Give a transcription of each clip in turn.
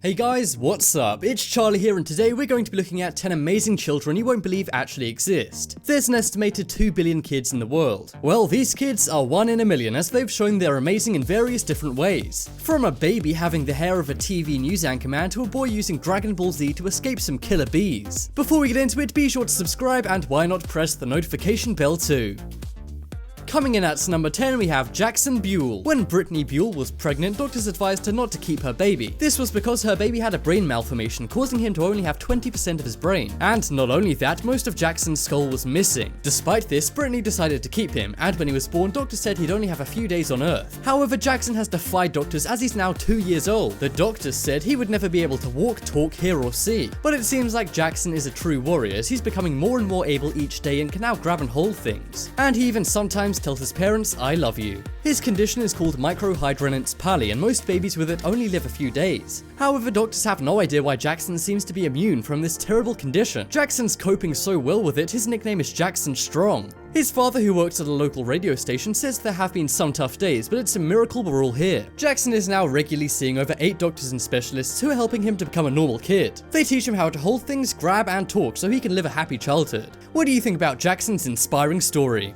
Hey guys, what's up? It's Charlie here, and today we're going to be looking at 10 amazing children you won't believe actually exist. There's an estimated 2 billion kids in the world. Well, these kids are 1 in a million, as they've shown they're amazing in various different ways. From a baby having the hair of a TV news anchorman to a boy using Dragon Ball Z to escape some killer bees. Before we get into it, be sure to subscribe and why not press the notification bell too. Coming in at number 10, we have Jackson BUELL. When Brittany BUELL was pregnant, doctors advised her not to keep her baby. This was because her baby had a brain malformation, causing him to only have 20% of his brain. And not only that, most of Jackson's skull was missing. Despite this, Brittany decided to keep him, and when he was born, doctors said he'd only have a few days on Earth. However, Jackson has defied doctors as he's now 2 years old. The doctors said he would never be able to walk, talk, hear, or see. But it seems like Jackson is a true warrior, as he's becoming more and more able each day and can now grab and hold things. And he even sometimes tells his parents, "I love you." His condition is called microhydranence pali, and most babies with it only live a few days. However, doctors have no idea why Jackson seems to be immune from this terrible condition. Jackson's coping so well with it, his nickname is Jackson Strong. His father, who works at a local radio station, says there have been some tough days, but it's a miracle we're all here. Jackson is now regularly seeing over 8 doctors and specialists who are helping him to become a normal kid. They teach him how to hold things, grab, and talk so he can live a happy childhood. What do you think about Jackson's inspiring story?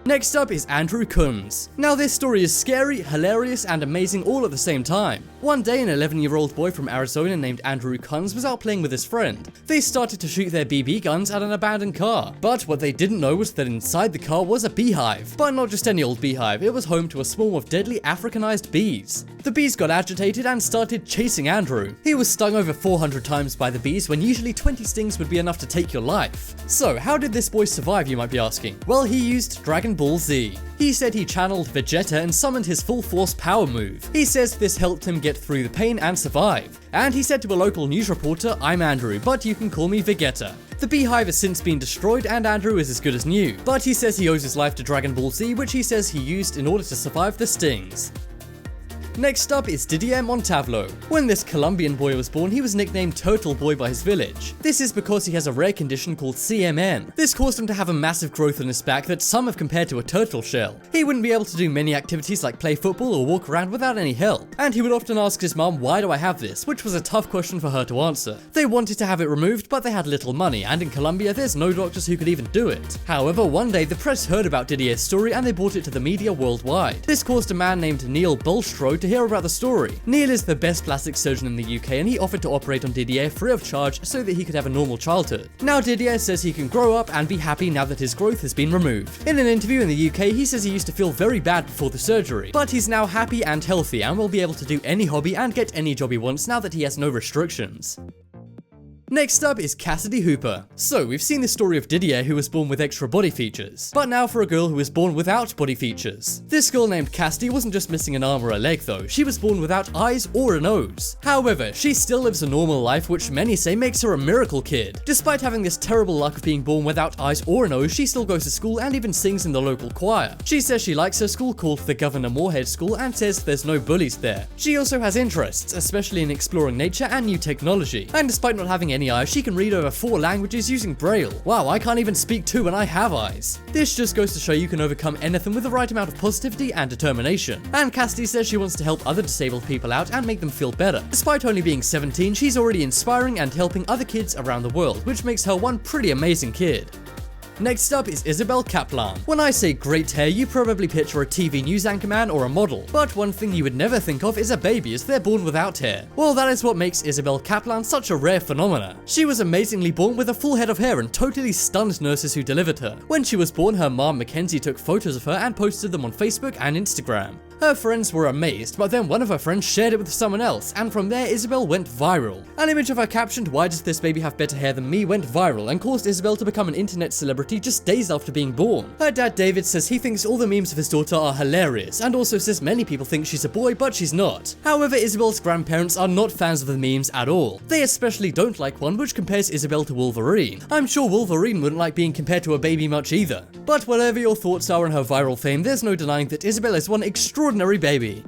Next up is Andrew KUNZ. Now this story is scary, hilarious, and amazing all at the same time. One day, an 11-year-old boy from Arizona named Andrew KUNZ was out playing with his friend. They started to shoot their BB guns at an abandoned car. But what they didn't know was that inside the car was a beehive. But not just any old beehive, it was home to a swarm of deadly Africanized bees. The bees got agitated and started chasing Andrew. He was stung over 400 times by the bees, when usually 20 stings would be enough to take your life. So how did this boy survive, you might be asking? Well, he used Dragon Ball Z. He said he channeled Vegeta and summoned his full force power move. He says this helped him get through the pain and survive. And he said to a local news reporter, "I'm Andrew, but you can call me Vegeta." The beehive has since been destroyed and Andrew is as good as new. But he says he owes his life to Dragon Ball Z, which he says he used in order to survive the stings. Next up is Didier MONTAVLO. When this Colombian boy was born, he was nicknamed Turtle Boy by his village. This is because he has a rare condition called CMN. This caused him to have a massive growth in his back that some have compared to a turtle shell. He wouldn't be able to do many activities like play football or walk around without any help. And he would often ask his mum, "Why do I have this?" which was a tough question for her to answer. They wanted to have it removed, but they had little money, and in Colombia there's no doctors who could even do it. However, one day the press heard about Didier's story and they brought it to the media worldwide. This caused a man named Neil Bulstrode to hear about the story. Neil is the best plastic surgeon in the UK, and he offered to operate on Didier free of charge so that he could have a normal childhood. Now Didier says he can grow up and be happy now that his growth has been removed. In an interview in the UK, he says he used to feel very bad before the surgery, but he's now happy and healthy and will be able to do any hobby and get any job he wants now that he has no restrictions. Next up is Cassidy Hooper. So we've seen the story of Didier, who was born with extra body features, but now for a girl who was born without body features. This girl named Cassidy wasn't just missing an arm or a leg though, she was born without eyes or a nose. However, she still lives a normal life, which many say makes her a miracle kid. Despite having this terrible luck of being born without eyes or a nose, she still goes to school and even sings in the local choir. She says she likes her school, called the Governor Moorhead School, and says there's no bullies there. She also has interests, especially in exploring nature and new technology, and despite not having any eyes, she can read over 4 languages using Braille. Wow, I can't even speak 2 when I have eyes. This just goes to show you can overcome anything with the right amount of positivity and determination. And Cassidy says she wants to help other disabled people out and make them feel better. Despite only being 17, she's already inspiring and helping other kids around the world, which makes her one pretty amazing kid. Next up is ISABELE KAPLAN. When I say great hair, you probably picture a TV news anchorman or a model. But one thing you would never think of is a baby, as they're born without hair. Well, that is what makes ISABELE KAPLAN such a rare phenomena. She was amazingly born with a full head of hair and totally stunned nurses who delivered her. When she was born, her mom Mackenzie took photos of her and posted them on Facebook and Instagram. Her friends were amazed, but then one of her friends shared it with someone else, and from there ISABELE went viral. An image of her captioned, "Why does this baby have better hair than me?" went viral and caused ISABELE to become an internet celebrity just days after being born. Her dad David says he thinks all the memes of his daughter are hilarious, and also says many people think she's a boy, but she's not. However, ISABELE's grandparents are not fans of the memes at all. They especially don't like one which compares ISABELE to Wolverine. I'm sure Wolverine wouldn't like being compared to a baby much either. But whatever your thoughts are on her viral fame, there's no denying that ISABELE is one extraordinary baby.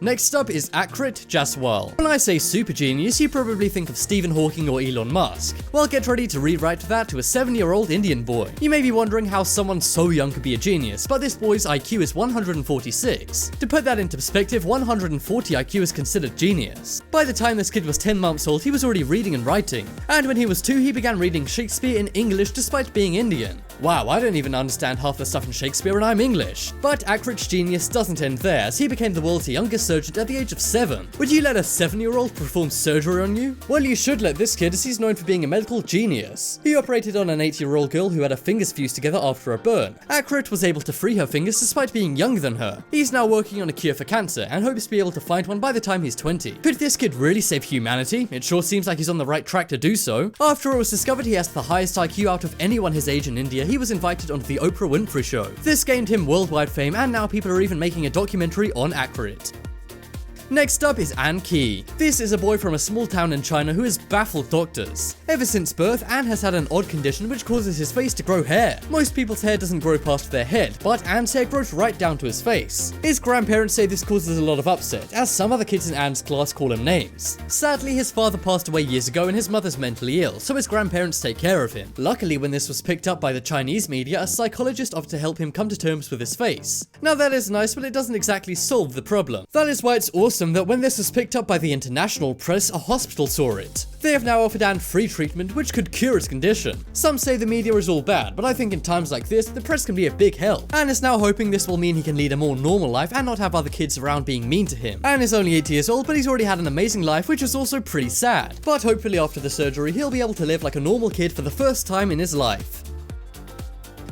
Next up is AKRIT JASWAL. When I say super genius, you probably think of Stephen Hawking or Elon Musk. Well, get ready to rewrite that to a 7-year-old Indian boy. You may be wondering how someone so young could be a genius, but this boy's IQ is 146. To put that into perspective, 140 IQ is considered genius. By the time this kid was 10 months old, he was already reading and writing. And when he was 2, he began reading Shakespeare in English despite being Indian. Wow, I don't even understand half the stuff in Shakespeare and I'm English. But AKRIT's genius doesn't end there, as he became the world's youngest surgeon at the age of 7. Would you let a 7-year-old perform surgery on you? Well, you should let this kid, as he's known for being a medical genius. He operated on an 8-year-old girl who had her fingers fused together after a burn. AKRIT was able to free her fingers despite being younger than her. He's now working on a cure for cancer and hopes to be able to find one by the time he's 20. Could this kid really save humanity? It sure seems like he's on the right track to do so. After it was discovered he has the highest IQ out of anyone his age in India, he was invited onto the Oprah Winfrey Show. This gained him worldwide fame, and now people are even making a documentary on AKRIT. Next up is An Ki. This is a boy from a small town in China who has baffled doctors. Ever since birth, An has had an odd condition which causes his face to grow hair. Most people's hair doesn't grow past their head, but An's hair grows right down to his face. His grandparents say this causes a lot of upset, as some other kids in An's class call him names. Sadly, his father passed away years ago and his mother's mentally ill, so his grandparents take care of him. Luckily, when this was picked up by the Chinese media, a psychologist offered to help him come to terms with his face. Now that is nice, but it doesn't exactly solve the problem. That is why it's awesome that when this was picked up by the international press, a hospital saw it. They have now offered An free treatment which could cure his condition. Some say the media is all bad, but I think in times like this, the press can be a big help. An is now hoping this will mean he can lead a more normal life and not have other kids around being mean to him. An is only 8 years old, but he's already had an amazing life, which is also pretty sad. But hopefully after the surgery, he'll be able to live like a normal kid for the first time in his life.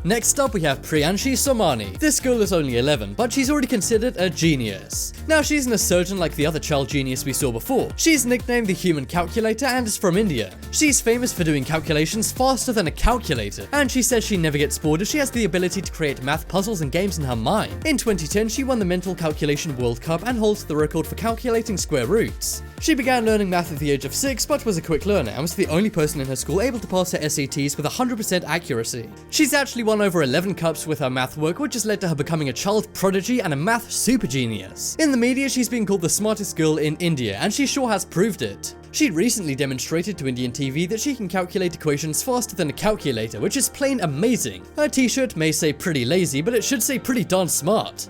Next up we have Priyanshi Somani. This girl is only 11, but she's already considered a genius. Now she isn't a surgeon like the other child genius we saw before. She's nicknamed the Human Calculator and is from India. She's famous for doing calculations faster than a calculator, and she says she never gets bored as she has the ability to create math puzzles and games in her mind. In 2010 she won the Mental Calculation World Cup and holds the record for calculating square roots. She began learning math at the age of 6, but was a quick learner and was the only person in her school able to pass her SATs with 100% accuracy. She's actually won over 11 cups with her math work, which has led to her becoming a child prodigy and a math super genius. In the media, she's been called the smartest girl in India, and she sure has proved it. She recently demonstrated to Indian TV that she can calculate equations faster than a calculator, which is plain amazing. Her t-shirt may say pretty lazy, but it should say pretty darn smart.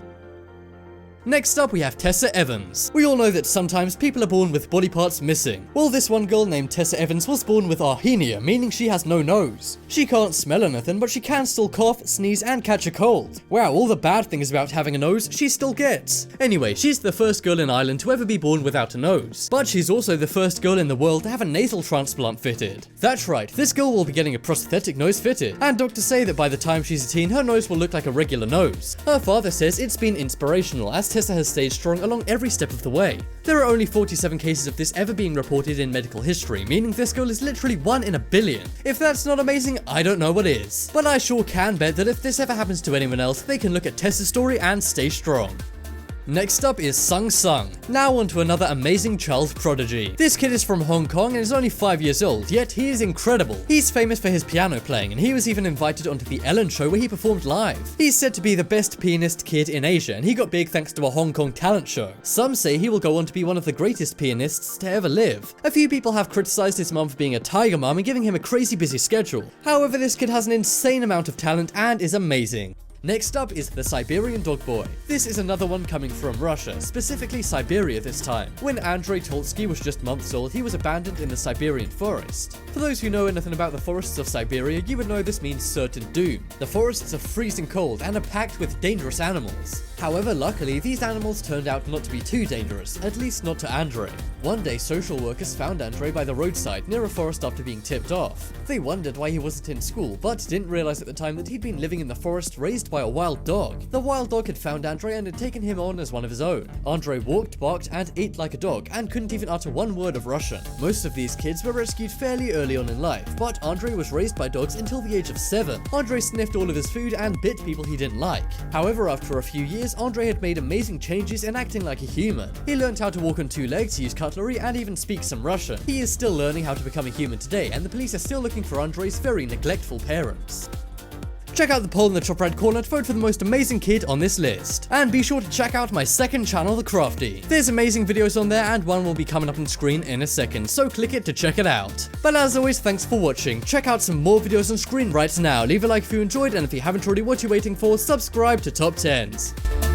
Next up we have Tessa Evans. We all know that sometimes people are born with body parts missing. Well, this one girl named Tessa Evans was born with arrhenia, meaning she has no nose. She can't smell anything, but she can still cough, sneeze, and catch a cold. Wow, all the bad things about having a nose, she still gets. Anyway, she's the first girl in Ireland to ever be born without a nose. But she's also the first girl in the world to have a nasal transplant fitted. That's right, this girl will be getting a prosthetic nose fitted. And doctors say that by the time she's a teen, her nose will look like a regular nose. Her father says it's been inspirational, as Tessa has stayed strong along every step of the way. There are only 47 cases of this ever being reported in medical history, meaning this girl is literally 1 in a billion. If that's not amazing, I don't know what is. But I sure can bet that if this ever happens to anyone else, they can look at Tessa's story and stay strong. Next up is Sung. Now on to another amazing child prodigy. This kid is from Hong Kong and is only 5 years old, yet he is incredible. He's famous for his piano playing, and he was even invited onto the Ellen Show where he performed live. He's said to be the best pianist kid in Asia, and he got big thanks to a Hong Kong talent show. Some say he will go on to be one of the greatest pianists to ever live. A few people have criticized his mum for being a tiger mum and giving him a crazy busy schedule. However, this kid has an insane amount of talent and is amazing. Next up is the Siberian Dog Boy. This is another one coming from Russia, specifically Siberia this time. When Andrei Tolsky was just months old, he was abandoned in the Siberian forest. For those who know anything about the forests of Siberia, you would know this means certain doom. The forests are freezing cold and are packed with dangerous animals. However, luckily, these animals turned out not to be too dangerous, at least not to Andrei. One day, social workers found Andrei by the roadside near a forest after being tipped off. They wondered why he wasn't in school, but didn't realize at the time that he'd been living in the forest raised by a wild dog. The wild dog had found Andrei and had taken him on as one of his own. Andrei walked, barked, and ate like a dog, and couldn't even utter one word of Russian. Most of these kids were rescued fairly early on in life, but Andrei was raised by dogs until the age of 7. Andrei sniffed all of his food and bit people he didn't like. However, after a few years, Andrei had made amazing changes in acting like a human. He learned how to walk on 2 legs, use cutlery, and even speak some Russian. He is still learning how to become a human today, and the police are still looking for Andrei's very neglectful parents. Check out the poll in the top right corner to vote for the most amazing kid on this list. And be sure to check out my second channel, The Crafty. There's amazing videos on there, and one will be coming up on screen in a second, so click it to check it out. But as always, thanks for watching. Check out some more videos on screen right now. Leave a like if you enjoyed, and if you haven't already, what you're waiting for, subscribe to Top 10s.